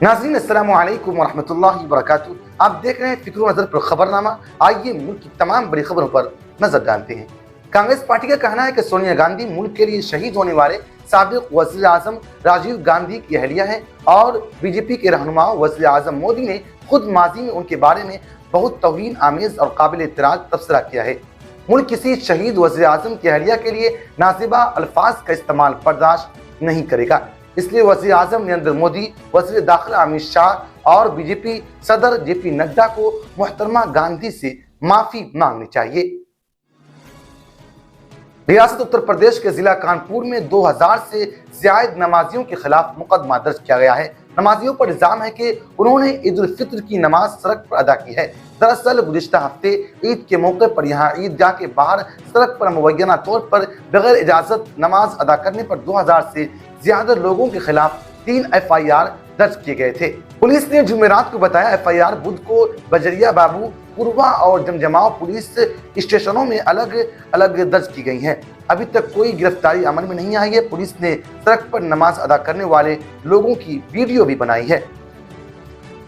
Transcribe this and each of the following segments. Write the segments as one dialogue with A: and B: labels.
A: नाज़रीन अस्सलामु अलैकुम वरहमतुल्लाहि वबरकातुहू। आप देख रहे हैं फिक्र नज़र पर खबरनामा। आइए मुल्क की तमाम बड़ी खबरों पर नजर डालते हैं। कांग्रेस पार्टी का कहना है कि सोनिया गांधी मुल्क के लिए शहीद होने वाले साबिक वज़ीर आज़म राजीव गांधी की अहलिया हैं और बीजेपी के रहनुमा वज़ीर आज़म मोदी ने खुद माजी में उनके बारे में बहुत तौहीन आमेज और काबिल एतराज तबसरा किया है। मुल्क किसी शहीद वज़ीर आज़म की अहलिया के लिए नाज़िबा अल्फाज का इस्तेमाल बर्दाश्त नहीं करेगा। इसलिए वज़ीर आज़म नरेंद्र मोदी, वज़ीर दाखिला अमित शाह और बीजेपी सदर जेपी नड्डा को मोहतरमा गांधी से माफी मांगनी चाहिए। रियासत उत्तर प्रदेश के जिला कानपुर में 2000 से ज्यादा नमाजियों के खिलाफ मुकदमा दर्ज किया गया है। नमाजियों पर इल्जाम है कि उन्होंने ईद उल फित्र की नमाज सड़क पर अदा की है। दरअसल गुज़िश्ता हफ्ते ईद के मौके पर यहाँ ईदगाह के बाहर सड़क पर मुबैना तौर पर बगैर इजाजत नमाज अदा करने पर 2000 से ज्यादा लोगों के खिलाफ 3 FIR दर्ज किए गए थे। पुलिस ने जुमेरात को बताया FIR बुध को बजरिया बाबू, पूर्वा और जमजमाव पुलिस स्टेशनों में अलग अलग दर्ज की गई हैं। अभी तक कोई गिरफ्तारी अमल में नहीं आई है। पुलिस ने सड़क पर नमाज अदा करने वाले लोगों की वीडियो भी बनाई है।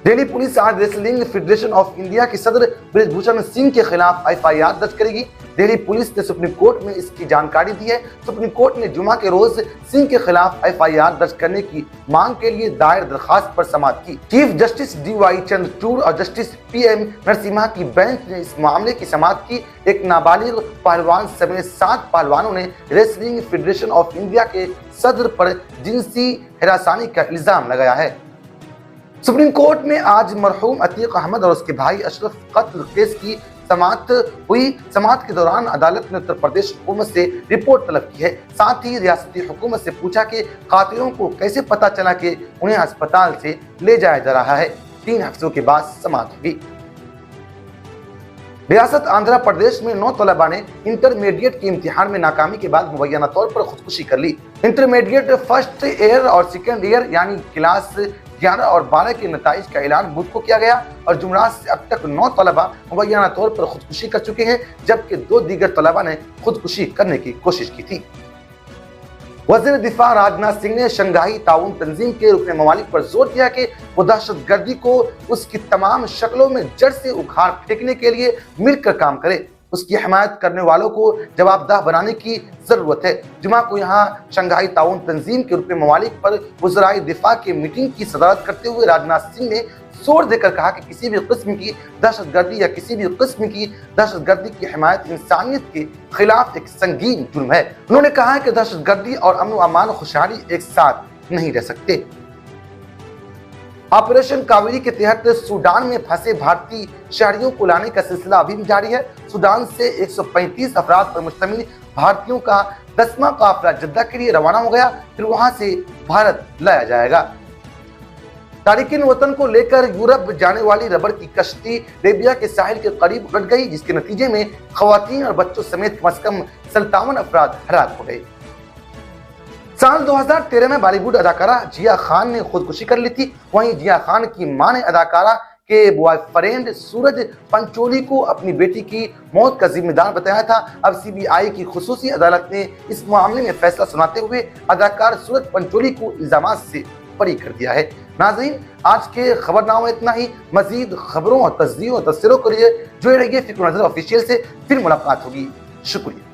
A: दिल्ली पुलिस आज रेसलिंग फेडरेशन ऑफ इंडिया के सदर ब्रिजभूषण सिंह के खिलाफ FIR दर्ज करेगी। दिल्ली पुलिस ने सुप्रीम कोर्ट में इसकी जानकारी दी है। सुप्रीम कोर्ट ने जुमा के रोज सिंह के खिलाफ FIR दर्ज करने की मांग के लिए दायर दरखास्त पर समाअत की। चीफ जस्टिस DY चंद्रचूड़ और जस्टिस PM नरसिम्हा की बेंच ने इस मामले की समाअत की। एक नाबालिग पहलवान समेत 7 पहलवानों ने रेसलिंग फेडरेशन ऑफ इंडिया के सदर पर जिनसी हरासानी का इल्जाम लगाया है। सुप्रीम कोर्ट में आज मरहूम अतीक अहमद और उसके भाई अशरफ कत्ल केस की समाअत हुई। समाअत के दौरान अदालत ने उत्तर प्रदेश हुकूमत से रिपोर्ट तलब की है। साथ ही रियासती हुकूमत से पूछा कि कातिलों को कैसे पता चला कि उन्हें अस्पताल से ले जाया जा रहा है। 3 हफ्तों के बाद समाअत होगी। रियासत आंध्र प्रदेश में 9 तलबा ने इंटरमीडिएट के इम्तिहान में नाकामी के बाद मुबैना तौर पर खुदकुशी कर ली। इंटरमीडिएट फर्स्ट ईयर और सेकेंड ईयर यानी क्लास 11 और 12 के नताइज का ऐलान बुध को किया गया और जुमरात से अब तक 9 तलबा मुबैना तौर पर खुदकुशी कर चुके हैं, जबकि 2 दीगर तलबा ने खुदकुशी करने की कोशिश की थी। वज़ीर दिफा राजनाथ सिंह ने शंघाई ताउन तंजीम के रुकन ममालिक पर जोर दिया कि वो दहशतगर्दी को उसकी तमाम शक्लों में जड़ से उखाड़ फेंकने के लिए मिलकर काम करे। उसकी हिमायत करने वालों को जवाबदाह बनाने की जरूरत है। जुमा को यहाँ शंघाई ताउन तंजीम के रुकन ममालिक पर वज़राए दिफा की मीटिंग की सदारत करते हुए राजनाथ सिंह ने जोर देकर कहा कि किसी भी किस्म की दहशतगर्दी या किसी भी किस्म की दहशतगर्दी की हिमायत इंसानियत के खिलाफ एक संगीन जुर्म है। उन्होंने कहा कि दहशतगर्दी और अमन अमान खुशहाली एक साथ नहीं रह सकते। ऑपरेशन कावेरी के तहत सूडान में फंसे भारतीय शहरियों को लाने का सिलसिला अभी भी जारी है। सूडान से 135 अफराद पर मुश्तमिल भारतीयों का 10वां काफिला जद्दा के लिए रवाना हो गया, फिर वहां से भारत लाया जाएगा। तारिकीन वतन को लेकर यूरोप जाने वाली रबड़ की कश्ती लिबिया के साहिल के करीब उलट गई, जिसके नतीजे में खवातीन और बच्चों समेत कम से कम 57 अफराद हलाक हो गए। साल 2013 में बॉलीवुड अदाकारा जिया खान ने खुदकुशी कर ली थी। वहीं जिया खान की मां ने अदाकारा के बॉयफ्रेंड सूरज पंचोली को अपनी बेटी की मौत का जिम्मेदार बताया था। अब CBI की खुसूसी अदालत ने इस मामले में फैसला सुनाते हुए अदाकार सूरज पंचोली को इल्जामात से बरी कर दिया है। नाज़रीन, आज के खबरनामे में इतना ही। मजीद खबरों और तस्दीर और तस्वीरों के लिए जुड़े रहिए फिक्र नज़र ऑफिशियल से। फिर मुलाकात होगी। शुक्रिया।